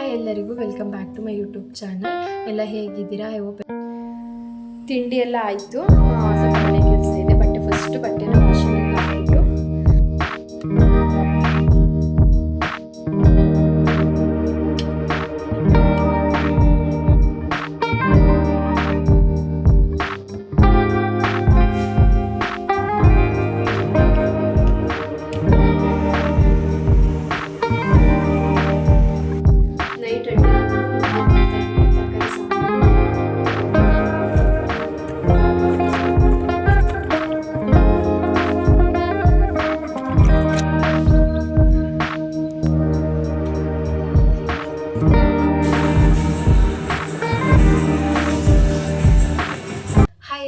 Hi ಎಲ್ಲರಿಗೂ welcome back to my YouTube channel. ಎಲ್ಲ ಹೇಗಿದ್ದೀರಾ? ತಿಂಡಿ ಎಲ್ಲ ಆಯಿತು. ಸ್ವಲ್ಪ ಮನೆ ಕೆಲಸ ಇದೆ. ಬಟ್ಟೆನ ವಾಷಿಂಗ್ ಹಾಕ್ಬಿಟ್ಟು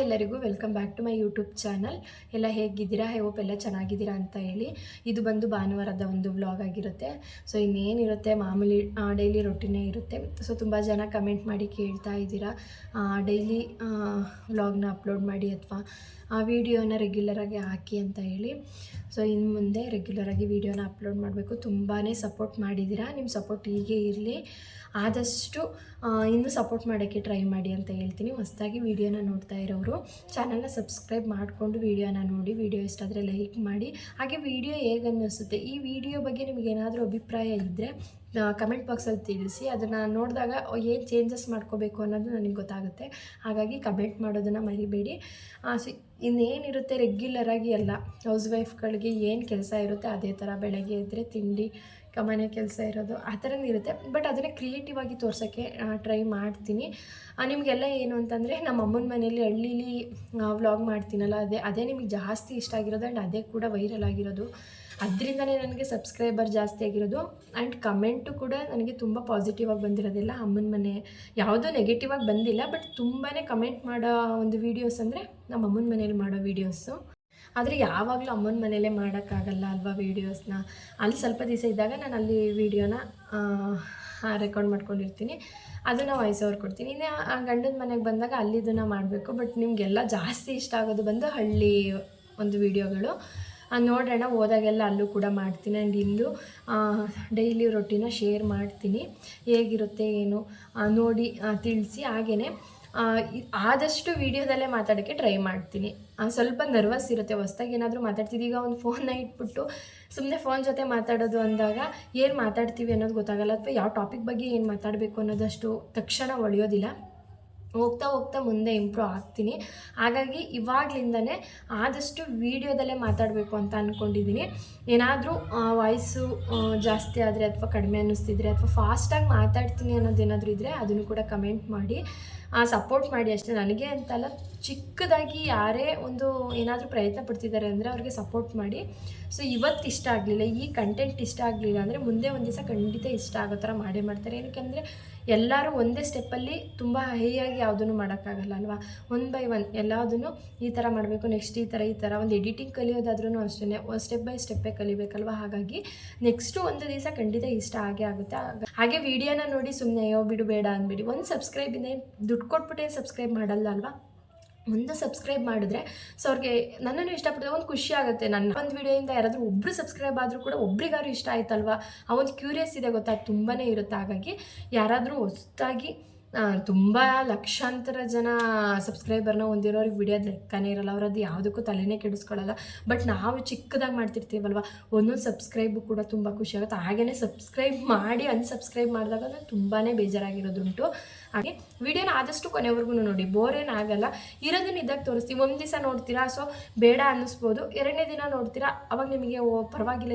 ಎಲ್ಲರಿಗೂ welcome back to my YouTube channel. ಎಲ್ಲ ಹೇಗಿದ್ದೀರಾ? ಐ ಹೋಪ್ ಎಲ್ಲ ಚೆನ್ನಾಗಿದ್ದೀರಾ ಅಂತ ಹೇಳಿ. ಇದು ಬಂದು ಭಾನುವಾರದ ಒಂದು ವ್ಲಾಗ್ ಆಗಿರುತ್ತೆ. ಸೊ ಇನ್ನೇನಿರುತ್ತೆ, ಮಾಮೂಲಿ ಡೈಲಿ ರೊಟೀನೇ ಇರುತ್ತೆ. ಸೊ ತುಂಬ ಜನ ಕಮೆಂಟ್ ಮಾಡಿ ಕೇಳ್ತಾ ಇದ್ದೀರಾ, ಡೈಲಿ ವ್ಲಾಗ್ನ ಅಪ್ಲೋಡ್ ಮಾಡಿ ಅಥವಾ ಆ ವಿಡಿಯೋನ ರೆಗ್ಯುಲರಾಗಿ ಹಾಕಿ ಅಂತ ಹೇಳಿ. ಸೊ ಇನ್ನು ಮುಂದೆ ರೆಗ್ಯುಲರಾಗಿ ವಿಡಿಯೋನ ಅಪ್ಲೋಡ್ ಮಾಡಬೇಕು. ತುಂಬಾ ಸಪೋರ್ಟ್ ಮಾಡಿದ್ದೀರಾ. ನಿಮ್ಮ ಸಪೋರ್ಟ್ ಹೀಗೆ ಇರಲಿ. ಆದಷ್ಟು ಇನ್ನೂ ಸಪೋರ್ಟ್ ಮಾಡೋಕ್ಕೆ ಟ್ರೈ ಮಾಡಿ ಅಂತ ಹೇಳ್ತೀನಿ. ಹೊಸದಾಗಿ ವಿಡಿಯೋನ ನೋಡ್ತಾ ಇರೋರು ಚಾನಲ್ನ ಸಬ್ಸ್ಕ್ರೈಬ್ ಮಾಡಿಕೊಂಡು ವಿಡಿಯೋನ ನೋಡಿ. ವಿಡಿಯೋ ಇಷ್ಟ ಆದರೆ ಲೈಕ್ ಮಾಡಿ. ಹಾಗೆ ವಿಡಿಯೋ ಹೇಗೆ ಅನ್ನಿಸುತ್ತೆ, ಈ ವಿಡಿಯೋ ಬಗ್ಗೆ ನಿಮಗೆ ಏನಾದರೂ ಅಭಿಪ್ರಾಯ ಇದ್ದರೆ ಕಮೆಂಟ್ ಬಾಕ್ಸಲ್ಲಿ ತಿಳಿಸಿ. ಅದನ್ನು ನೋಡಿದಾಗ ಏನು ಚೇಂಜಸ್ ಮಾಡ್ಕೋಬೇಕು ಅನ್ನೋದು ನನಗೆ ಗೊತ್ತಾಗುತ್ತೆ. ಹಾಗಾಗಿ ಕಮೆಂಟ್ ಮಾಡೋದನ್ನು ಮರಿಬೇಡಿ. ಸೊ ಇನ್ನೇನಿರುತ್ತೆ, ರೆಗ್ಯುಲರಾಗಿ ಎಲ್ಲ ಹೌಸ್ ವೈಫ್ಗಳಿಗೆ ಏನು ಕೆಲಸ ಇರುತ್ತೆ ಅದೇ ಥರ ಬೆಳಗ್ಗೆ ಎದ್ದರೆ ತಿಂಡಿ ಮನೆ ಕೆಲಸ ಇರೋದು ಆ ಥರನೇ ಇರುತ್ತೆ. ಬಟ್ ಅದನ್ನೇ ಕ್ರಿಯೇಟಿವ್ ಆಗಿ ತೋರ್ಸೋಕ್ಕೆ ಟ್ರೈ ಮಾಡ್ತೀನಿ. ನಿಮಗೆಲ್ಲ ಏನು ಅಂತಂದರೆ, ನಮ್ಮ ಅಮ್ಮನ ಮನೇಲಿ ಹಳ್ಳೀಲಿ ವ್ಲಾಗ್ ಮಾಡ್ತೀನಲ್ಲ, ಅದೇ ನಿಮಗೆ ಜಾಸ್ತಿ ಇಷ್ಟ ಆಗಿರೋದು. ಆ್ಯಂಡ್ ಅದೇ ಕೂಡ ವೈರಲ್ ಆಗಿರೋದು. ಅದರಿಂದನೇ ನನಗೆ ಸಬ್ಸ್ಕ್ರೈಬರ್ ಜಾಸ್ತಿ ಆಗಿರೋದು. ಆ್ಯಂಡ್ ಕಮೆಂಟು ಕೂಡ ನನಗೆ ತುಂಬ ಪಾಸಿಟಿವ್ ಆಗಿ ಬಂದಿರೋದಿಲ್ಲ. ಅಮ್ಮನ ಮನೆ ಯಾವುದೋ ನೆಗೆಟಿವ್ ಆಗಿ ಬಂದಿಲ್ಲ. ಬಟ್ ತುಂಬಾ ಕಮೆಂಟ್ ಮಾಡೋ ಒಂದು ವೀಡಿಯೋಸ್ ಅಂದರೆ ನಮ್ಮ ಅಮ್ಮನ ಮನೇಲಿ ಮಾಡೋ ವೀಡಿಯೋಸು. ಆದರೆ ಯಾವಾಗಲೂ ಅಮ್ಮನ ಮನೇಲೇ ಮಾಡೋಕ್ಕಾಗಲ್ಲ ಅಲ್ವಾ ವೀಡಿಯೋಸ್ನ. ಅಲ್ಲಿ ಸ್ವಲ್ಪ ದಿವಸ ಇದ್ದಾಗ ನಾನು ಅಲ್ಲಿ ವೀಡಿಯೋನ ರೆಕಾರ್ಡ್ ಮಾಡ್ಕೊಂಡಿರ್ತೀನಿ, ಅದನ್ನು ವಾಯ್ಸ್ ಓವರ್ ಕೊಡ್ತೀನಿ. ಇನ್ನು ಗಂಡನ ಮನೆಗೆ ಬಂದಾಗ ಅಲ್ಲಿದ್ದನ್ನು ಮಾಡಬೇಕು. ಬಟ್ ನಿಮಗೆಲ್ಲ ಜಾಸ್ತಿ ಇಷ್ಟ ಆಗೋದು ಬಂದು ಹಳ್ಳಿ ಒಂದು ವೀಡಿಯೋಗಳು. ನೋಡೋಣ, ಹೋದಾಗೆಲ್ಲ ಅಲ್ಲೂ ಕೂಡ ಮಾಡ್ತೀನಿ. ಆ್ಯಂಡ್ ಇಲ್ಲೂ ಡೈಲಿ ರೊಟೀನ ಶೇರ್ ಮಾಡ್ತೀನಿ. ಹೇಗಿರುತ್ತೆ ಏನು ನೋಡಿ ತಿಳಿಸಿ. ಹಾಗೆಯೇ ಆದಷ್ಟು ವೀಡಿಯೋದಲ್ಲೇ ಮಾತಾಡೋಕ್ಕೆ ಟ್ರೈ ಮಾಡ್ತೀನಿ. ಸ್ವಲ್ಪ ನರ್ವಸ್ ಇರುತ್ತೆ ಹೊಸ್ದಾಗಿ ಏನಾದರೂ ಮಾತಾಡ್ತಿದ್ದೀಗ ಒಂದು ಫೋನ್ನ ಇಟ್ಬಿಟ್ಟು ಸುಮ್ಮನೆ ಫೋನ್ ಜೊತೆ ಮಾತಾಡೋದು ಅಂದಾಗ ಏನು ಮಾತಾಡ್ತೀವಿ ಅನ್ನೋದು ಗೊತ್ತಾಗಲ್ಲ, ಅಥವಾ ಯಾವ ಟಾಪಿಕ್ ಬಗ್ಗೆ ಏನು ಮಾತಾಡಬೇಕು ಅನ್ನೋದಷ್ಟು ತಕ್ಷಣ ಒಳೆಯೋದಿಲ್ಲ. ಹೋಗ್ತಾ ಹೋಗ್ತಾ ಮುಂದೆ ಇಂಪ್ರೂವ್ ಆಗ್ತೀನಿ. ಹಾಗಾಗಿ ಇವಾಗಲಿಂದನೇ ಆದಷ್ಟು ವೀಡಿಯೋದಲ್ಲೇ ಮಾತಾಡಬೇಕು ಅಂತ ಅಂದ್ಕೊಂಡಿದ್ದೀನಿ. ಏನಾದರೂ ವಾಯ್ಸು ಜಾಸ್ತಿ ಆದರೆ ಅಥವಾ ಕಡಿಮೆ ಅನ್ನಿಸ್ತಿದ್ರೆ ಅಥವಾ ಫಾಸ್ಟಾಗಿ ಮಾತಾಡ್ತೀನಿ ಅನ್ನೋದೇನಾದರೂ ಇದ್ದರೆ ಅದನ್ನು ಕೂಡ ಕಮೆಂಟ್ ಮಾಡಿ ಸಪೋರ್ಟ್ ಮಾಡಿ ಅಷ್ಟೇ. ನನಗೆ ಅಂತಲ್ಲ, ಚಿಕ್ಕದಾಗಿ ಯಾರೇ ಒಂದು ಏನಾದರೂ ಪ್ರಯತ್ನ ಪಡ್ತಿದ್ದಾರೆ ಅಂದರೆ ಅವ್ರಿಗೆ ಸಪೋರ್ಟ್ ಮಾಡಿ. ಸೊ ಇವತ್ತು ಇಷ್ಟ ಆಗಲಿಲ್ಲ, ಈ ಕಂಟೆಂಟ್ ಇಷ್ಟ ಆಗಲಿಲ್ಲ ಅಂದರೆ ಮುಂದೆ ಒಂದು ದಿವಸ ಖಂಡಿತ ಇಷ್ಟ ಆಗೋ ಥರ ಮಾಡೇ ಮಾಡ್ತಾರೆ. ಏನಕ್ಕೆ ಅಂದರೆ ಎಲ್ಲರೂ ಒಂದೇ ಸ್ಟೆಪ್ಪಲ್ಲಿ ತುಂಬ ಹೈಯಾಗಿ ಯಾವುದೂ ಮಾಡೋಕ್ಕಾಗಲ್ಲ ಅಲ್ವಾ. ಒನ್ ಬೈ ಒನ್ ಎಲ್ಲದನ್ನು ಈ ಥರ ಮಾಡಬೇಕು, ನೆಕ್ಸ್ಟ್ ಈ ಥರ ಒಂದು ಎಡಿಟಿಂಗ್ ಕಲಿಯೋದಾದ್ರೂ ಅಷ್ಟೇ ಸ್ಟೆಪ್ ಬೈ ಸ್ಟೆಪ್ಪೇ ಕಲಿಬೇಕಲ್ವ. ಹಾಗಾಗಿ ನೆಕ್ಸ್ಟು ಒಂದು ದಿವಸ ಖಂಡಿತ ಇಷ್ಟ ಆಗೇ ಆಗುತ್ತೆ. ಹಾಗೆ ವಿಡಿಯೋನ ನೋಡಿ ಸುಮ್ಮನೆ ಅಯ್ಯೋ ಬಿಡು ಬೇಡ ಅಂದ್ಬಿಡಿ. ಒಂದು ಸಬ್ಸ್ಕ್ರೈಬಿಂದ ದುಡ್ಡು ಕೊಟ್ಬಿಟ್ಟೇ ಸಬ್ಸ್ಕ್ರೈಬ್ ಮಾಡಲ್ಲ ಅಲ್ವಾ. ಒಂದು ಸಬ್ಸ್ಕ್ರೈಬ್ ಮಾಡಿದ್ರೆ ಸೊ ಅವ್ರಿಗೆ ನನ್ನನ್ನು ಇಷ್ಟಪಡ್ತಾರೆ, ಒಂದು ಖುಷಿ ಆಗುತ್ತೆ. ನನ್ನ ಒಂದು ವಿಡಿಯೋಯಿಂದ ಯಾರಾದರೂ ಒಬ್ಬರು ಸಬ್ಸ್ಕ್ರೈಬ್ ಆದರೂ ಕೂಡ ಒಬ್ರಿಗಾರು ಇಷ್ಟ ಆಯ್ತಲ್ವ, ಆ ಒಂದು ಕ್ಯೂರಿಯಸ್ ಇದೆ ಗೊತ್ತಾ, ತುಂಬಾ ಇರುತ್ತೆ. ಹಾಗಾಗಿ ಯಾರಾದರೂ ಹೊಸದಾಗಿ ತುಂಬ ಲಕ್ಷಾಂತರ ಜನ ಸಬ್ಸ್ಕ್ರೈಬರ್ನ ಹೊಂದಿರೋರಿಗೆ ವಿಡಿಯೋದು ಲೆಕ್ಕನೇ ಇರಲ್ಲ. ಅವರದ್ದು ಯಾವುದಕ್ಕೂ ತಲೆನೇ ಕೆಡಿಸ್ಕೊಳ್ಳಲ್ಲ. ಬಟ್ ನಾವು ಚಿಕ್ಕದಾಗಿ ಮಾಡ್ತಿರ್ತೀವಲ್ವ, ಒಂದೊಂದು ಸಬ್ಸ್ಕ್ರೈಬು ಕೂಡ ತುಂಬ ಖುಷಿ ಆಗುತ್ತೆ. ಹಾಗೆಯೇ ಸಬ್ಸ್ಕ್ರೈಬ್ ಮಾಡಿ ಅನ್ಸಬ್ಸ್ಕ್ರೈಬ್ ಮಾಡಿದಾಗ ತುಂಬಾ ಬೇಜಾರಾಗಿರೋದುಂಟು. ಹಾಗೆ ವಿಡಿಯೋನ ಆದಷ್ಟು ಕೊನೆವರೆಗೂ ನೋಡಿ, ಬೋರ್ ಏನಾಗಲ್ಲ. ಇರೋದನ್ನ ಇದ್ದಾಗ ತೋರಿಸ್ತೀವಿ. ಒಂದು ದಿವಸ ನೋಡ್ತೀರಾ, ಸೊ ಬೇಡ ಅನ್ನಿಸ್ಬೋದು. ಎರಡನೇ ದಿನ ನೋಡ್ತೀರಾ, ಅವಾಗ ನಿಮಗೆ ಪರವಾಗಿಲ್ಲ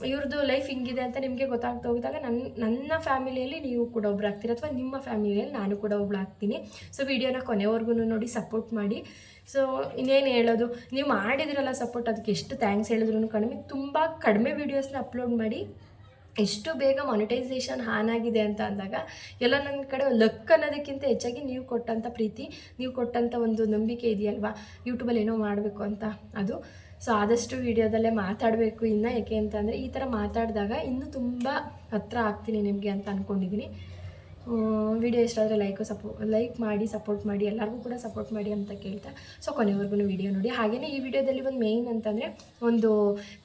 ಇವ್ರದ್ದು ಲೈಫ್ ಹಿಂಗಿದೆ ಅಂತ ನಿಮಗೆ ಗೊತ್ತಾಗ್ತಾ ಹೋಗಿದಾಗ ನನ್ನ ಫ್ಯಾಮಿಲಿಯಲ್ಲಿ ನೀವು ಕೂಡ ಒಬ್ರು ಆಗ್ತೀರ, ಅಥವಾ ನಿಮ್ಮ ಫ್ಯಾಮಿಲಿಯಲ್ಲಿ ನಾನು ಕೂಡ ಒಬ್ಳು ಆಗ್ತೀನಿ. ಸೊ ವಿಡಿಯೋನ ಕೊನೆವರೆಗೂ ನೋಡಿ ಸಪೋರ್ಟ್ ಮಾಡಿ. ಸೊ ಇನ್ನೇನು ಹೇಳೋದು, ನೀವು ಮಾಡಿದಿರಲ್ಲ ಸಪೋರ್ಟ್, ಅದಕ್ಕೆ ಎಷ್ಟು ಥ್ಯಾಂಕ್ಸ್ ಹೇಳಿದ್ರು ಕಡಿಮೆ. ತುಂಬ ಕಡಿಮೆ ವೀಡಿಯೋಸ್ನ ಅಪ್ಲೋಡ್ ಮಾಡಿ ಎಷ್ಟು ಬೇಗ ಮಾನಿಟೈಸೇಷನ್ ಆನ್ ಆಗಿದೆ ಅಂತ ಅಂದಾಗ ಎಲ್ಲ ನನ್ನ ಕಡೆ ಲಕ್ ಅನ್ನೋದಕ್ಕಿಂತ ಹೆಚ್ಚಾಗಿ ನೀವು ಕೊಟ್ಟಂಥ ಪ್ರೀತಿ, ನೀವು ಕೊಟ್ಟಂಥ ಒಂದು ನಂಬಿಕೆ ಇದೆಯಲ್ವಾ ಯೂಟ್ಯೂಬಲ್ಲಿ ಏನೋ ಮಾಡಬೇಕು ಅಂತ, ಅದು. ಸೊ ಆದಷ್ಟು ವೀಡಿಯೋದಲ್ಲೇ ಮಾತಾಡಬೇಕು ಇನ್ನು. ಯಾಕೆ ಅಂತಂದರೆ ಈ ಥರ ಮಾತಾಡಿದಾಗ ಇನ್ನೂ ತುಂಬ ಹತ್ರ ಆಗ್ತೀನಿ ನಿಮಗೆ ಅಂತ ಅಂದ್ಕೊಂಡಿದ್ದೀನಿ. ವಿಡಿಯೋ ಇಷ್ಟ ಆದರೆ ಲೈಕ್ ಮಾಡಿ ಸಪೋರ್ಟ್ ಮಾಡಿ, ಎಲ್ಲರಿಗೂ ಕೂಡ ಸಪೋರ್ಟ್ ಮಾಡಿ ಅಂತ ಕೇಳ್ತಾ ಸೊ ಕೊನೆವರೆಗೂ ವಿಡಿಯೋ ನೋಡಿ. ಹಾಗೆಯೇ ಈ ವಿಡಿಯೋದಲ್ಲಿ ಒಂದು ಮೇಯ್ನ್ ಅಂತಂದರೆ ಒಂದು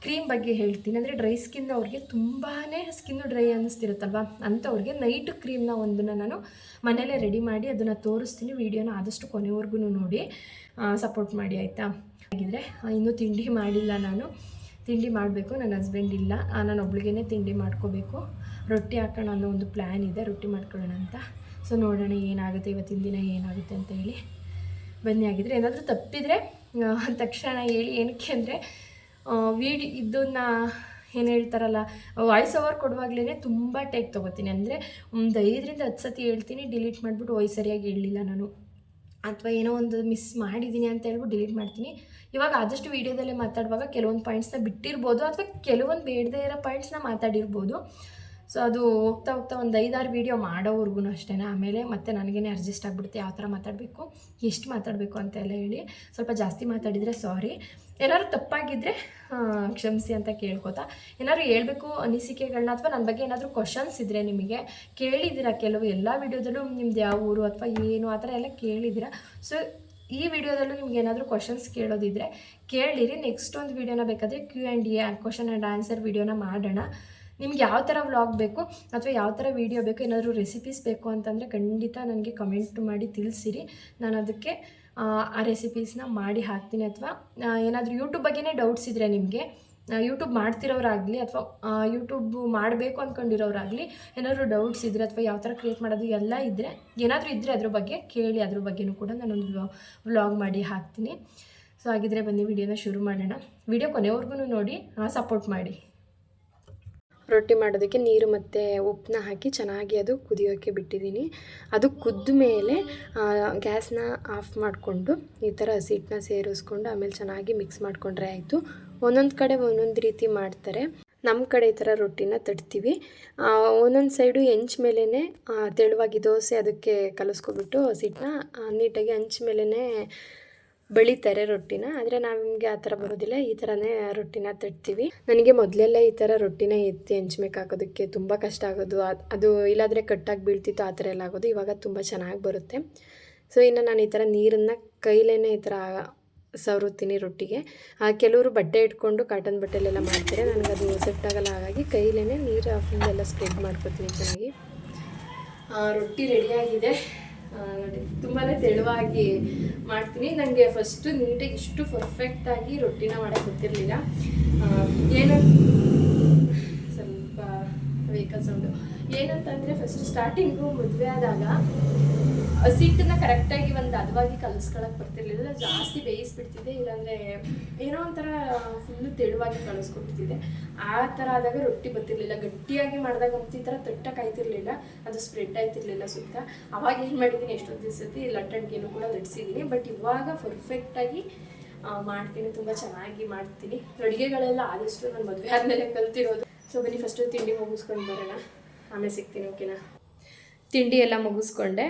ಕ್ರೀಮ್ ಬಗ್ಗೆ ಹೇಳ್ತೀನಿ. ಅಂದರೆ ಡ್ರೈ ಸ್ಕಿನ್ ಅವ್ರಿಗೆ ತುಂಬಾ ಸ್ಕಿನ್ನು ಡ್ರೈ ಅನ್ನಿಸ್ತಿರುತ್ತಲ್ವ, ಅಂಥವ್ರಿಗೆ ನೈಟ್ ಕ್ರೀಮ್ನ ಒಂದನ್ನು ನಾನು ಮನೆಯಲ್ಲೇ ರೆಡಿ ಮಾಡಿ ಅದನ್ನು ತೋರಿಸ್ತೀನಿ. ವಿಡಿಯೋನ ಆದಷ್ಟು ಕೊನೆವರೆಗೂ ನೋಡಿ ಸಪೋರ್ಟ್ ಮಾಡಿ ಆಯಿತಾ. ಹಾಗಿದ್ರೆ ಇನ್ನೂ ತಿಂಡಿ ಮಾಡಿಲ್ಲ, ನಾನು ತಿಂಡಿ ಮಾಡಬೇಕು. ನನ್ನ ಹಸ್ಬೆಂಡ್ ಇಲ್ಲ, ನಾನು ಒಬ್ಳಿಗೇ ತಿಂಡಿ ಮಾಡ್ಕೋಬೇಕು. ರೊಟ್ಟಿ ಹಾಕೋಣ ಅನ್ನೋ ಒಂದು ಪ್ಲ್ಯಾನ್ ಇದೆ, ರೊಟ್ಟಿ ಮಾಡ್ಕೊಳ್ಳೋಣ ಅಂತ. ಸೊ ನೋಡೋಣ ಏನಾಗುತ್ತೆ ಇವತ್ತಿನ ದಿನ ಏನಾಗುತ್ತೆ ಅಂತ ಹೇಳಿ. ಬನ್ನಿ. ಆಗಿದ್ರೆ ಏನಾದರೂ ತಪ್ಪಿದರೆ ತಕ್ಷಣ ಹೇಳಿ. ಏನಕ್ಕೆ ಅಂದರೆ ಇದನ್ನು ಏನು ಹೇಳ್ತಾರಲ್ಲ, ವಾಯ್ಸ್ ಓವರ್ ಕೊಡುವಾಗಲೇ ತುಂಬ ಟೇಕ್ ತೊಗೋತೀನಿ. ಅಂದರೆ ಒಂದು 5ರಿಂದ 10 ಸತಿ ಹೇಳ್ತೀನಿ, ಡಿಲೀಟ್ ಮಾಡಿಬಿಟ್ಟು ವಾಯ್ಸ್ ಸರಿಯಾಗಿ ಹೇಳಲಿಲ್ಲ ನಾನು, ಅಥವಾ ಏನೋ ಒಂದು ಮಿಸ್ ಮಾಡಿದ್ದೀನಿ ಅಂತ ಹೇಳ್ಬಿಟ್ಟು ಡಿಲೀಟ್ ಮಾಡ್ತೀನಿ. ಇವಾಗ ಆದಷ್ಟು ವೀಡಿಯೋದಲ್ಲೇ ಮಾತಾಡುವಾಗ ಕೆಲವೊಂದು ಪಾಯಿಂಟ್ಸ್ನ ಬಿಟ್ಟಿರ್ಬೋದು, ಅಥವಾ ಕೆಲವೊಂದು ಬೇಡದೇ ಇರೋ ಪಾಯಿಂಟ್ಸ್ನ ಮಾತಾಡಿರ್ಬೋದು. ಸೊ ಅದು ಹೋಗ್ತಾ ಹೋಗ್ತಾ ಒಂದು 5-6 ವೀಡಿಯೋ ಮಾಡೋವರೆಗೂ ಅಷ್ಟೇ. ಆಮೇಲೆ ಮತ್ತೆ ನನಗೇ ಅಡ್ಜಸ್ಟ್ ಆಗಿಬಿಡುತ್ತೆ ಯಾವ ಥರ ಮಾತಾಡಬೇಕು, ಎಷ್ಟು ಮಾತಾಡಬೇಕು ಅಂತೆಲ್ಲ ಹೇಳಿ. ಸ್ವಲ್ಪ ಜಾಸ್ತಿ ಮಾತಾಡಿದರೆ ಸಾರಿ, ಏನಾದ್ರು ತಪ್ಪಾಗಿದ್ದರೆ ಕ್ಷಮಿಸಿ ಅಂತ ಕೇಳ್ಕೊತಾ. ಏನಾದ್ರು ಹೇಳಬೇಕು ಅನಿಸಿಕೆಗಳನ್ನ ಅಥವಾ ನನ್ನ ಬಗ್ಗೆ ಏನಾದರೂ ಕ್ವಶನ್ಸ್ ಇದ್ದರೆ ನಿಮಗೆ ಕೇಳಿದ್ದೀರಾ, ಕೆಲವು ಎಲ್ಲ ವೀಡಿಯೋದಲ್ಲೂ ನಿಮ್ದು ಯಾವ ಊರು ಅಥವಾ ಏನು ಆ ಥರ ಎಲ್ಲ ಕೇಳಿದ್ದೀರಾ. ಸೊ ಈ ವಿಡಿಯೋದಲ್ಲೂ ನಿಮ್ಗೆ ಏನಾದರೂ ಕ್ವಶನ್ಸ್ ಕೇಳೋದಿದ್ದರೆ ಕೇಳಿರಿ. ನೆಕ್ಸ್ಟ್ ಒಂದು ವೀಡಿಯೋನ ಬೇಕಾದರೆ Q&A ಕ್ವಶನ್ ಆ್ಯಂಡ್ ಆನ್ಸರ್ ವೀಡಿಯೋನ ಮಾಡೋಣ. ನಿಮ್ಗೆ ಯಾವ ಥರ ವ್ಲಾಗ್ ಬೇಕು ಅಥವಾ ಯಾವ ಥರ ವೀಡಿಯೋ ಬೇಕು, ಏನಾದರೂ ರೆಸಿಪೀಸ್ ಬೇಕು ಅಂತಂದರೆ ಖಂಡಿತ ನನಗೆ ಕಮೆಂಟ್ ಮಾಡಿ ತಿಳಿಸಿರಿ. ನಾನು ಅದಕ್ಕೆ ಆ ರೆಸಿಪೀಸ್ನ ಮಾಡಿ ಹಾಕ್ತೀನಿ. ಅಥವಾ ಏನಾದರೂ ಯೂಟ್ಯೂಬ್ ಬಗ್ಗೆನೇ ಡೌಟ್ಸ್ ಇದ್ದರೆ ನಿಮಗೆ, ಯೂಟ್ಯೂಬ್ ಮಾಡ್ತಿರೋರಾಗಲಿ ಅಥವಾ ಯೂಟ್ಯೂಬ್ ಮಾಡಬೇಕು ಅಂದ್ಕೊಂಡಿರೋರಾಗಲಿ ಏನಾದರೂ ಡೌಟ್ಸ್ ಇದ್ದರೆ ಅಥವಾ ಯಾವ ಥರ ಕ್ರಿಯೇಟ್ ಮಾಡೋದು ಎಲ್ಲ ಇದ್ದರೆ, ಏನಾದರೂ ಇದ್ದರೆ ಅದ್ರ ಬಗ್ಗೆ ಕೇಳಿ, ಅದ್ರ ಬಗ್ಗೆನೂ ಕೂಡ ನಾನೊಂದು ವ್ಲಾಗ್ ಮಾಡಿ ಹಾಕ್ತೀನಿ. ಸೊ ಹಾಗಿದ್ರೆ ಬನ್ನಿ ವಿಡಿಯೋನ ಶುರು ಮಾಡೋಣ. ವಿಡಿಯೋ ಕೊನೆವರೆಗೂ ನೋಡಿ, ಸಪೋರ್ಟ್ ಮಾಡಿ. ರೊಟ್ಟಿ ಮಾಡೋದಕ್ಕೆ ನೀರು ಮತ್ತು ಉಪ್ಪನ್ನ ಹಾಕಿ ಚೆನ್ನಾಗಿ ಅದು ಕುದಿಯೋಕ್ಕೆ ಬಿಟ್ಟಿದ್ದೀನಿ. ಅದು ಕುದ್ದ ಮೇಲೆ ಗ್ಯಾಸ್ನ ಆಫ್ ಮಾಡಿಕೊಂಡು ಈ ಥರ ಹಸಿಟ್ಟನ್ನ ಸೇರಿಸ್ಕೊಂಡು ಆಮೇಲೆ ಚೆನ್ನಾಗಿ ಮಿಕ್ಸ್ ಮಾಡಿಕೊಂಡ್ರೆ ಆಯಿತು. ಒಂದೊಂದು ಕಡೆ ಒಂದೊಂದು ರೀತಿ ಮಾಡ್ತಾರೆ. ನಮ್ಮ ಕಡೆ ಈ ಥರ ರೊಟ್ಟಿನ ತಟ್ತೀವಿ. ಒಂದೊಂದು ಸೈಡು ಹೆಂಚು ಮೇಲೇ ತೆಳುವಾಗಿ ದೋಸೆ ಅದಕ್ಕೆ ಕಲಿಸ್ಕೊಬಿಟ್ಟು ಹಸಿಟ್ಟನ್ನ ನೀಟಾಗಿ ಹಂಚು ಮೇಲೇ ಬೆಳೀತಾರೆ ರೊಟ್ಟಿನ. ಆದರೆ ನಮಗೆ ಆ ಥರ ಬರೋದಿಲ್ಲ, ಈ ಥರನೇ ರೊಟ್ಟಿನ ತಟ್ತೀವಿ. ನನಗೆ ಮೊದಲೆಲ್ಲ ಈ ಥರ ರೊಟ್ಟಿನ ಎತ್ತಿ ಹೆಂಚ್ಮೇಲೆ ಹಾಕೋದಕ್ಕೆ ತುಂಬ ಕಷ್ಟ ಆಗೋದು. ಅದು ಇಲ್ಲಾದರೆ ಕಟ್ಟಾಗಿ ಬೀಳ್ತಿತ್ತು, ಆ ಥರ ಎಲ್ಲ ಆಗೋದು. ಇವಾಗ ತುಂಬ ಚೆನ್ನಾಗಿ ಬರುತ್ತೆ. ಸೊ ಇನ್ನು ನಾನು ಈ ಥರ ನೀರನ್ನು ಕೈಲೇ ಈ ಥರ ಸವರುತ್ತೀನಿ ರೊಟ್ಟಿಗೆ. ಕೆಲವರು ಬಟ್ಟೆ ಇಟ್ಕೊಂಡು ಕಾಟನ್ ಬಟ್ಟೆಲೆಲ್ಲ ಮಾಡ್ತಾರೆ, ನನಗದು ಸೆಟ್ ಆಗಲ್ಲ. ಹಾಗಾಗಿ ಕೈಲೇ ನೀರು ಫುಲ್ಲೆಲ್ಲ ಸ್ಪ್ರೆಡ್ ಮಾಡ್ಕೊತೀನಿ ಚೆನ್ನಾಗಿ. ರೊಟ್ಟಿ ರೆಡಿಯಾಗಿದೆ ನೋಡಿ. ತುಂಬಾ ತೆಳುವಾಗಿ ಮಾಡ್ತೀನಿ. ನನಗೆ ಫಸ್ಟು ನೀಟಾಗಿ ಇಷ್ಟು ಪರ್ಫೆಕ್ಟಾಗಿ ರೊಟ್ಟಿನ ಮಾಡೋಕ್ಕೆ ಗೊತ್ತಿರಲಿಲ್ಲ. ಏನು ಸ್ವಲ್ಪ ವೆಹಿಕಲ್ ಸೌಂಡು. ಏನಂತಂದರೆ ಫಸ್ಟ್ ಸ್ಟಾರ್ಟಿಂಗು ಮದುವೆ ಆದಾಗ ಹಸಿಟ್ಟನ್ನ ಕರೆಕ್ಟಾಗಿ ಒಂದು ಹದವಾಗಿ ಕಲಿಸ್ಕೊಳಕ್ಕೆ ಬರ್ತಿರ್ಲಿಲ್ಲ. ಜಾಸ್ತಿ ಬೇಯಿಸ್ಬಿಡ್ತಿದ್ದೆ, ಇಲ್ಲಾಂದರೆ ಏನೋ ಒಂಥರ ಫುಲ್ಲು ತೆಳುವಾಗಿ ಕಳಿಸ್ಕೊಡ್ತಿದ್ದೆ. ಆ ಥರ ಆದಾಗ ರೊಟ್ಟಿ ಬರ್ತಿರ್ಲಿಲ್ಲ. ಗಟ್ಟಿಯಾಗಿ ಮಾಡಿದಾಗ ಈ ಥರ ತಟ್ಟಕ್ಕೆ ಆಯ್ತಿರ್ಲಿಲ್ಲ, ಅದು ಸ್ಪ್ರೆಡ್ ಆಯ್ತಿರ್ಲಿಲ್ಲ ಸುತ್ತ. ಅವಾಗ ಏನು ಮಾಡಿದ್ದೀನಿ, ಎಷ್ಟೊಂದು ದಿವಸತಿ ಲಟ್ಟಣಿಗೆನೂ ಕೂಡ ಲಟ್ಸಿದ್ದೀನಿ. ಬಟ್ ಇವಾಗ ಪರ್ಫೆಕ್ಟಾಗಿ ಮಾಡ್ತೀನಿ, ತುಂಬ ಚೆನ್ನಾಗಿ ಮಾಡ್ತೀನಿ. ಅಡುಗೆಗಳೆಲ್ಲ ಆದಷ್ಟು ನಾನು ಮದುವೆ ಆದಮೇಲೆ ಕಲ್ತಿರೋದು. ಸೊ ಬನ್ನಿ ಫಸ್ಟು ತಿಂಡಿ ಮುಗಿಸ್ಕೊಂಡು ಬರೋಣ, ಆಮೇಲೆ ಸಿಗ್ತೀನಿ, ಓಕೆನಾ. ತಿಂಡಿ ಎಲ್ಲ ಮುಗಿಸ್ಕೊಂಡೆ.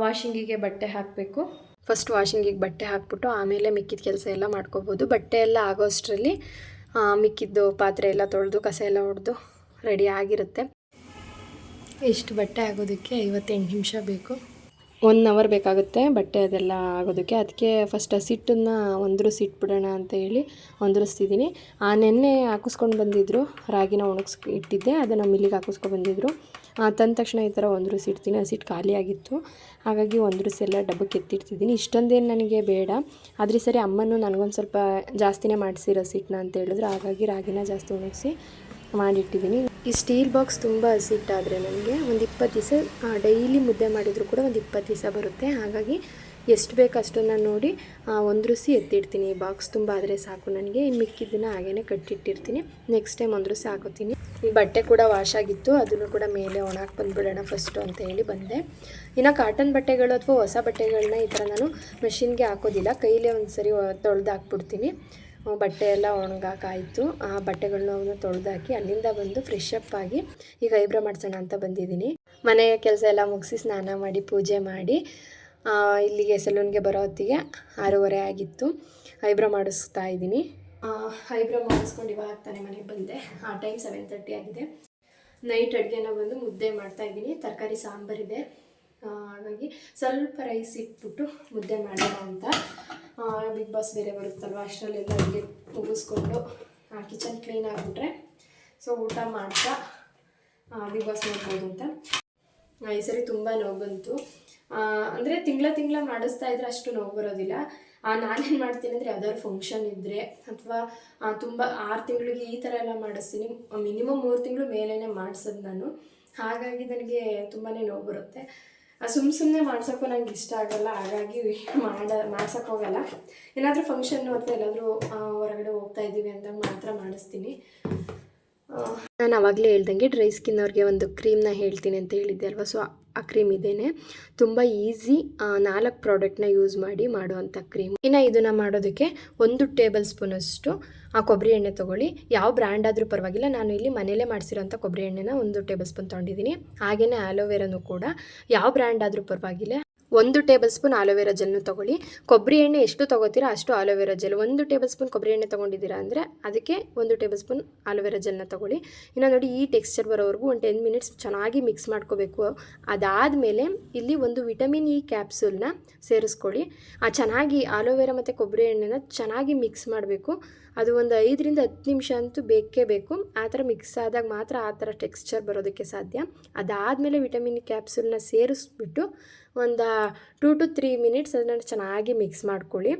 ವಾಷಿಂಗಿಗೆ ಬಟ್ಟೆ ಹಾಕಬೇಕು. ಫಸ್ಟ್ ವಾಷಿಂಗಿಗೆ ಬಟ್ಟೆ ಹಾಕ್ಬಿಟ್ಟು ಆಮೇಲೆ ಮಿಕ್ಕಿದ ಕೆಲಸ ಎಲ್ಲ ಮಾಡ್ಕೋಬೋದು. ಬಟ್ಟೆ ಎಲ್ಲ ಆಗೋ ಅಷ್ಟರಲ್ಲಿ ಮಿಕ್ಕಿದ್ದು ಪಾತ್ರೆ ಎಲ್ಲ ತೊಳೆದು ಕಸ ಎಲ್ಲ ಹೊಡೆದು ರೆಡಿ ಆಗಿರುತ್ತೆ. ಇಷ್ಟು ಬಟ್ಟೆ ಆಗೋದಕ್ಕೆ 58 ನಿಮಿಷ ಬೇಕು. 1 ಅವರ್ ಬೇಕಾಗುತ್ತೆ ಬಟ್ಟೆ ಅದೆಲ್ಲ ಆಗೋದಕ್ಕೆ. ಅದಕ್ಕೆ ಫಸ್ಟ್ ಹಸಿಟ್ಟನ್ನು ಒಂದ್ರಿಸಿಟ್ಬಿಡೋಣ ಅಂತ ಹೇಳಿ ಒಂದ್ರಿಸ್ತಿದ್ದೀನಿ. ನೆನ್ನೆ ಹಾಕಿಸ್ಕೊಂಡು ಬಂದಿದ್ದರು, ರಾಗಿನ ಇಟ್ಟಿದ್ದೆ, ಅದನ್ನು ಮಿಲ್ಲಿಗೆ ಹಾಕಿಸ್ಕೊಂಡು ಬಂದಿದ್ದರು. ತಂದ ತಕ್ಷಣ ಈ ಥರ ಒಂದ್ರಿಸಿಡ್ತೀನಿ. ಹಸಿಟ್ಟು ಖಾಲಿ ಆಗಿತ್ತು, ಹಾಗಾಗಿ ಒಂದ್ರಿಸಿ ಎಲ್ಲ ಡಬ್ಬಕ್ಕೆ ಎತ್ತಿಡ್ತಿದ್ದೀನಿ. ಇಷ್ಟೊಂದೇನು ನನಗೆ ಬೇಡ, ಆದರೆ ಸರಿ ಅಮ್ಮನೂ ನನಗೊಂದು ಸ್ವಲ್ಪ ಜಾಸ್ತಿನೇ ಮಾಡಿಸಿರೋ ಹಸಿಟ್ಟನ್ನ ಅಂತ ಹೇಳಿದ್ರು. ಹಾಗಾಗಿ ರಾಗಿನ ಜಾಸ್ತಿ ಒಣಗಿಸಿ ಮಾಡಿಟ್ಟಿದ್ದೀನಿ. ಈ ಸ್ಟೀಲ್ ಬಾಕ್ಸ್ ತುಂಬ ಹಸಿಟ್ಟಾದರೆ ನನಗೆ ಒಂದು 20 ದಿವಸ ಡೈಲಿ ಮುದ್ದೆ ಮಾಡಿದರೂ ಕೂಡ ಒಂದು 20 ದಿವಸ ಬರುತ್ತೆ. ಹಾಗಾಗಿ ಎಷ್ಟು ಬೇಕು ಅಷ್ಟನ್ನು ನೋಡಿ ಒಂದ್ರಿಸಿ ಎತ್ತಿಡ್ತೀನಿ. ಈ ಬಾಕ್ಸ್ ತುಂಬ ಆದರೆ ಸಾಕು ನನಗೆ. ಇನ್ನು ಮಿಕ್ಕಿದ್ದನ್ನು ಹಾಗೇ ಕಟ್ಟಿಟ್ಟಿರ್ತೀನಿ. ನೆಕ್ಸ್ಟ್ ಟೈಮ್ ಒಂದ್ರಿಸಿ ಹಾಕೋತೀನಿ. ಈ ಬಟ್ಟೆ ಕೂಡ ವಾಶ್ ಆಗಿತ್ತು, ಅದನ್ನು ಕೂಡ ಮೇಲೆ ಒಣಾಕಿ ಬಂದುಬಿಡೋಣ ಫಸ್ಟು ಅಂತ ಹೇಳಿ ಬಂದೆ. ಇನ್ನು ಕಾಟನ್ ಬಟ್ಟೆಗಳು ಅಥವಾ ಹೊಸ ಬಟ್ಟೆಗಳನ್ನ ಈ ಥರ ನಾನು ಮೆಷಿನ್ಗೆ ಹಾಕೋದಿಲ್ಲ, ಕೈಲೇ ಒಂದು ಸರಿ ತೊಳೆದು ಹಾಕ್ಬಿಡ್ತೀನಿ. ಬಟ್ಟೆ ಎಲ್ಲ ಒಣಗಾಕಾಯಿತು. ಆ ಬಟ್ಟೆಗಳನ್ನ ತೊಳೆದಾಕಿ ಅಲ್ಲಿಂದ ಬಂದು ಫ್ರೆಶ್ ಅಪ್ ಆಗಿ ಈಗ ಐಬ್ರೋ ಮಾಡಿಸೋಣ ಅಂತ ಬಂದಿದ್ದೀನಿ. ಮನೆಯ ಕೆಲಸ ಎಲ್ಲ ಮುಗಿಸಿ ಸ್ನಾನ ಮಾಡಿ ಪೂಜೆ ಮಾಡಿ ಇಲ್ಲಿಗೆ ಸಲೂನ್ಗೆ ಬರೋ ಹೊತ್ತಿಗೆ 6:30 ಆಗಿತ್ತು. ಐಬ್ರೋ ಮಾಡಿಸ್ತಾ ಇದ್ದೀನಿ. ಐಬ್ರೋ ಮಾಡಿಸ್ಕೊಂಡು ಇವಾಗ ತಾನೇ ಮನೆಗೆ ಬಂದೆ. ಟೈಮ್ 7:30 ಆಗಿದೆ. ನೈಟ್ ಅಡುಗೆನ ಬಂದು ಮುದ್ದೆ ಮಾಡ್ತಾಯಿದ್ದೀನಿ. ತರಕಾರಿ ಸಾಂಬಾರಿದೆ, ಹಾಗಾಗಿ ಸ್ವಲ್ಪ ರೈಸ್ ಇಟ್ಬಿಟ್ಟು ಮುದ್ದೆ ಮಾಡೋಣ ಅಂತ. ಬಿಗ್ ಬಾಸ್ ಬೇರೆ ಬರುತ್ತಲ್ವ, ಅಷ್ಟರಲ್ಲೆಲ್ಲ ಅಡುಗೆ ಮುಗಿಸ್ಕೊಂಡು ಕಿಚನ್ ಕ್ಲೀನ್ ಆಗಿಬಿಟ್ರೆ ಸೊ ಊಟ ಮಾಡ್ತಾ ಬಿಗ್ ಬಾಸ್ ನೋಡ್ಬೋದು ಅಂತ. ಈ ಸರಿ ತುಂಬ ನೋವು ಬಂತು. ಅಂದರೆ ತಿಂಗಳ ಮಾಡಿಸ್ತಾ ಇದ್ರೆ ಅಷ್ಟು ನೋವು ಬರೋದಿಲ್ಲ. ನಾನೇನು ಮಾಡ್ತೀನಿ ಅಂದರೆ ಯಾವ್ದಾದ್ರು ಫಂಕ್ಷನ್ ಇದ್ದರೆ ಅಥವಾ ತುಂಬ 6 ತಿಂಗಳಿಗೆ ಈ ಥರ ಎಲ್ಲ ಮಾಡಿಸ್ತೀನಿ. ಮಿನಿಮಮ್ 3 ತಿಂಗಳು ಮೇಲೇ ಮಾಡಿಸೋದು ನಾನು. ಹಾಗಾಗಿ ನನಗೆ ತುಂಬಾ ನೋವು ಬರುತ್ತೆ. ಸುಮ್ಮನೆ ಮಾಡ್ಸೋಕ್ಕೂ ನಂಗೆ ಇಷ್ಟ ಆಗೋಲ್ಲ, ಹಾಗಾಗಿ ಮಾಡ್ಸೋಕ್ಕೆ ಹೋಗಲ್ಲ. ಏನಾದರೂ ಫಂಕ್ಷನ್ನು ಅಥವಾ ಎಲ್ಲಾದರೂ ಹೊರಗಡೆ ಹೋಗ್ತಾ ಇದ್ದೀವಿ ಅಂದಾಗ ಮಾತ್ರ ಮಾಡಿಸ್ತೀನಿ. ನಾನು ಆವಾಗಲೇ ಹೇಳ್ದಂಗೆ ಡ್ರೈ ಸ್ಕಿನ್ ಅವ್ರಿಗೆ ಒಂದು ಕ್ರೀಮ್ನ ಹೇಳ್ತೀನಿ ಅಂತ ಹೇಳಿದ್ದೆ ಅಲ್ವಾ, ಸೊ ಆ ಕ್ರೀಮ್ ಇದೇನೆ. ತುಂಬ ಈಸಿ 4 ಪ್ರಾಡಕ್ಟ್ನ ಯೂಸ್ ಮಾಡಿ ಮಾಡುವಂಥ ಕ್ರೀಮ್. ಇನ್ನು ಇದನ್ನು ಮಾಡೋದಕ್ಕೆ 1 ಟೇಬಲ್ ಸ್ಪೂನಷ್ಟು ಕೊಬ್ಬರಿ ಎಣ್ಣೆ ತೊಗೊಳ್ಳಿ. ಯಾವ ಬ್ರ್ಯಾಂಡ್ ಆದರೂ ಪರವಾಗಿಲ್ಲ. ನಾನು ಇಲ್ಲಿ ಮನೇಲೇ ಮಾಡಿಸಿರೋಂಥ ಕೊಬ್ಬರಿ ಎಣ್ಣೆನ 1 ಟೇಬಲ್ ಸ್ಪೂನ್ ತೊಗೊಂಡಿದ್ದೀನಿ. ಹಾಗೆಯೇ ಆಲೋವೆರಾನು ಕೂಡ ಯಾವ ಬ್ರ್ಯಾಂಡ್ ಆದರೂ ಪರವಾಗಿಲ್ಲ. 1 ಟೇಬಲ್ ಸ್ಪೂನ್ ಆಲೋವೆರಾ ಜೆಲ್ನು ತೊಗೊಳ್ಳಿ. ಕೊಬ್ಬರಿ ಎಣ್ಣೆ ಎಷ್ಟು ತೊಗೋತೀರಾ ಅಷ್ಟು ಆಲೋವೆರಾ ಜೆಲ್. 1 ಟೇಬಲ್ ಸ್ಪೂನ್ ಕೊಬ್ಬರಿ ಎಣ್ಣೆ ತೊಗೊಂಡಿದ್ದೀರಾ ಅಂದರೆ ಅದಕ್ಕೆ 1 ಟೇಬಲ್ ಸ್ಪೂನ್ ಆಲೋವೆರಾ ಜೆಲ್ನ ತೊಗೊಳ್ಳಿ. ಇನ್ನು ನೋಡಿ, ಈ ಟೆಕ್ಸ್ಚರ್ ಬರೋವರೆಗೂ ಒಂದು 10 ಮಿನಿಟ್ಸ್ ಚೆನ್ನಾಗಿ ಮಿಕ್ಸ್ ಮಾಡ್ಕೋಬೇಕು. ಅದಾದಮೇಲೆ ಇಲ್ಲಿ ಒಂದು ವಿಟಮಿನ್ ಇ ಕ್ಯಾಪ್ಸೂಲ್ನ ಸೇರಿಸ್ಕೊಳ್ಳಿ. ಚೆನ್ನಾಗಿ ಆಲೋವೆರಾ ಮತ್ತು ಕೊಬ್ಬರಿ ಎಣ್ಣೆನ ಚೆನ್ನಾಗಿ ಮಿಕ್ಸ್ ಮಾಡಬೇಕು. ಅದು ಒಂದು 5 ರಿಂದ 10 ನಿಮಿಷ ಅಂತೂ ಬೇಕೇ ಬೇಕು. ಆ ಥರ ಮಿಕ್ಸ್ ಆದಾಗ ಮಾತ್ರ ಆ ಥರ ಟೆಕ್ಸ್ಚರ್ ಬರೋದಕ್ಕೆ ಸಾಧ್ಯ. ಅದಾದಮೇಲೆ ವಿಟಮಿನ್ ಇ ಕ್ಯಾಪ್ಸೂಲ್ನ ಸೇರಿಸ್ಬಿಟ್ಟು ಒಂದು 2 to 3 ಮಿನಿಟ್ಸ್ ಅದನ್ನು ಚೆನ್ನಾಗಿ ಮಿಕ್ಸ್ ಮಾಡ್ಕೊಳ್ಳಿ.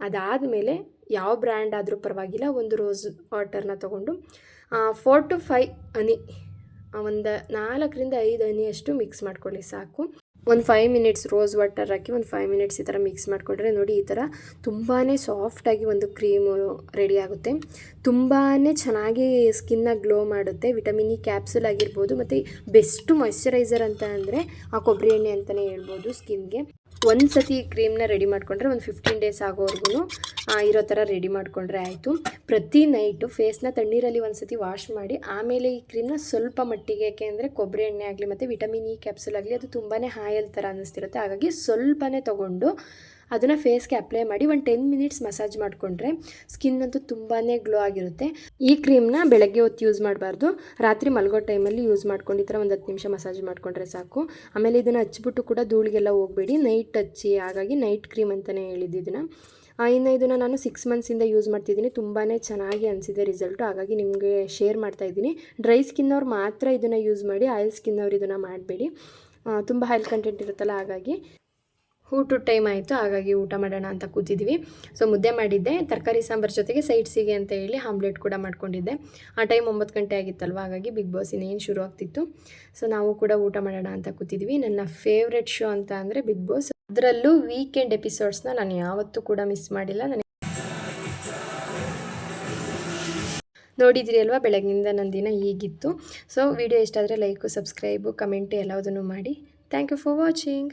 ಅದಾದಮೇಲೆ ಯಾವ ಬ್ರ್ಯಾಂಡ್ ಆದರೂ ಪರವಾಗಿಲ್ಲ, ಒಂದು ರೋಸ್ ವಾಟರ್ನ ತೊಗೊಂಡು 4 to 5 ಹನಿ, ಒಂದು 4 ರಿಂದ 5 ಹನಿಯಷ್ಟು ಮಿಕ್ಸ್ ಮಾಡ್ಕೊಳ್ಳಿ ಸಾಕು. ಒಂದು 5 ಮಿನಿಟ್ಸ್ ರೋಸ್ ವಾಟರ್ ಹಾಕಿ ಒಂದು 5 ಮಿನಿಟ್ಸ್ ಈ ಥರ ಮಿಕ್ಸ್ ಮಾಡಿಕೊಂಡ್ರೆ ನೋಡಿ, ಈ ಥರ ತುಂಬಾ ಸಾಫ್ಟಾಗಿ ಒಂದು ಕ್ರೀಮು ರೆಡಿ ಆಗುತ್ತೆ. ತುಂಬಾ ಚೆನ್ನಾಗಿ ಸ್ಕಿನ್ನ ಗ್ಲೋ ಮಾಡುತ್ತೆ. ವಿಟಮಿನ್ ಇ ಕ್ಯಾಪ್ಸೂಲ್ ಆಗಿರ್ಬೋದು, ಮತ್ತು ಬೆಸ್ಟ್ ಮಾಯ್ಶ್ಚರೈಸರ್ ಅಂತ ಅಂದರೆ ಆ ಕೊಬ್ಬರಿ ಎಣ್ಣೆ ಅಂತಲೇ ಹೇಳ್ಬೋದು ಸ್ಕಿನ್ಗೆ. ಒಂದು ಸತಿ ಕ್ರೀಮ್ನ ರೆಡಿ ಮಾಡಿಕೊಂಡ್ರೆ ಒಂದು 15 ಡೇಸ್ ಆಗೋವರೆಗೂ ಇರೋ ಥರ ರೆಡಿ ಮಾಡಿಕೊಂಡ್ರೆ ಆಯಿತು. ಪ್ರತಿ ನೈಟು ಫೇಸ್ನ ತಣ್ಣೀರಲ್ಲಿ ಒಂದು ಸತಿ ವಾಶ್ ಮಾಡಿ ಆಮೇಲೆ ಈ ಕ್ರೀಮ್ನ ಸ್ವಲ್ಪ ಮಟ್ಟಿಗೆ, ಯಾಕೆಂದರೆ ಕೊಬ್ಬರಿ ಎಣ್ಣೆ ಆಗಲಿ ಮತ್ತು ವಿಟಮಿನ್ ಇ ಕ್ಯಾಪ್ಸೂಲ್ ಆಗಲಿ ಅದು ತುಂಬಾ ಆಯಲ್ ಥರ ಅನ್ನಿಸ್ತಿರುತ್ತೆ. ಹಾಗಾಗಿ ಸ್ವಲ್ಪನೇ ತೊಗೊಂಡು ಅದನ್ನು ಫೇಸ್ಗೆ ಅಪ್ಲೈ ಮಾಡಿ ಒಂದು 10 ಮಿನಿಟ್ಸ್ ಮಸಾಜ್ ಮಾಡಿಕೊಂಡ್ರೆ ಸ್ಕಿನ್ ಅಂತೂ ತುಂಬಾ ಗ್ಲೋ ಆಗಿರುತ್ತೆ. ಈ ಕ್ರೀಮ್ನ ಬೆಳಗ್ಗೆ ಹೊತ್ತು ಯೂಸ್ ಮಾಡಬಾರ್ದು, ರಾತ್ರಿ ಮಲಗೋ ಟೈಮಲ್ಲಿ ಯೂಸ್ ಮಾಡ್ಕೊಂಡು ಈ ಥರ ಒಂದು 10 ನಿಮಿಷ ಮಸಾಜ್ ಮಾಡಿಕೊಂಡ್ರೆ ಸಾಕು. ಆಮೇಲೆ ಇದನ್ನು ಹಚ್ಬಿಟ್ಟು ಕೂಡ ಧೂಳಿಗೆಲ್ಲ ಹೋಗಬೇಡಿ, ನೈಟ್ ಹಚ್ಚಿ. ಹಾಗಾಗಿ ನೈಟ್ ಕ್ರೀಮ್ ಅಂತಲೇ ಹೇಳಿದ್ದು ಇದನ್ನು. ಇನ್ನು ಇದನ್ನು ನಾನು 6 ಮಂತ್ಸಿಂದ ಯೂಸ್ ಮಾಡ್ತಿದ್ದೀನಿ. ತುಂಬಾ ಚೆನ್ನಾಗಿ ಅನಿಸಿದೆ ರಿಸಲ್ಟು, ಹಾಗಾಗಿ ನಿಮಗೆ ಶೇರ್ ಮಾಡ್ತಾಯಿದ್ದೀನಿ. ಡ್ರೈ ಸ್ಕಿನ್ನವ್ರು ಮಾತ್ರ ಇದನ್ನು ಯೂಸ್ ಮಾಡಿ, ಆಯಿಲ್ ಸ್ಕಿನ್ನವ್ರು ಇದನ್ನು ಮಾಡಬೇಡಿ. ತುಂಬ ಆಯಿಲ್ ಕಂಟೆಂಟ್ ಇರುತ್ತಲ್ಲ, ಹಾಗಾಗಿ ಊಟದ ಟೈಮ್ ಆಯಿತು, ಹಾಗಾಗಿ ಊಟ ಮಾಡೋಣ ಅಂತ ಕೂತಿದ್ವಿ. ಸೊ ಮುದ್ದೆ ಮಾಡಿದ್ದೆ, ತರಕಾರಿ ಸಾಂಬಾರು ಜೊತೆಗೆ ಸೈಡ್ಸಿಗೆ ಅಂತ ಹೇಳಿ ಆಮ್ಲೆಟ್ ಕೂಡ ಮಾಡ್ಕೊಂಡಿದ್ದೆ. ಆ ಟೈಮ್ 9 ಗಂಟೆ ಆಗಿತ್ತಲ್ವ, ಹಾಗಾಗಿ ಬಿಗ್ ಬಾಸ್ ಇನ್ನೇನು ಶುರು ಆಗ್ತಿತ್ತು. ಸೊ ನಾವು ಕೂಡ ಊಟ ಮಾಡೋಣ ಅಂತ ಕೂತಿದ್ವಿ. ನನ್ನ ಫೇವ್ರೆಟ್ ಶೋ ಅಂತ ಅಂದರೆ ಬಿಗ್ ಬಾಸ್. ಅದರಲ್ಲೂ ವೀಕೆಂಡ್ ಎಪಿಸೋಡ್ಸ್ನ ನಾನು ಯಾವತ್ತೂ ಕೂಡ ಮಿಸ್ ಮಾಡಿಲ್ಲ. ನೋಡಿದಿರಿ ಅಲ್ವಾ, ಬೆಳಗ್ಗಿನಿಂದ ನನ್ನ ದಿನ ಹೀಗಿತ್ತು. ಸೊ ವಿಡಿಯೋ ಇಷ್ಟ ಆದರೆ ಲೈಕು, ಸಬ್ಸ್ಕ್ರೈಬು, ಕಮೆಂಟು ಎಲ್ಲದನ್ನು ಮಾಡಿ. Thank you for watching.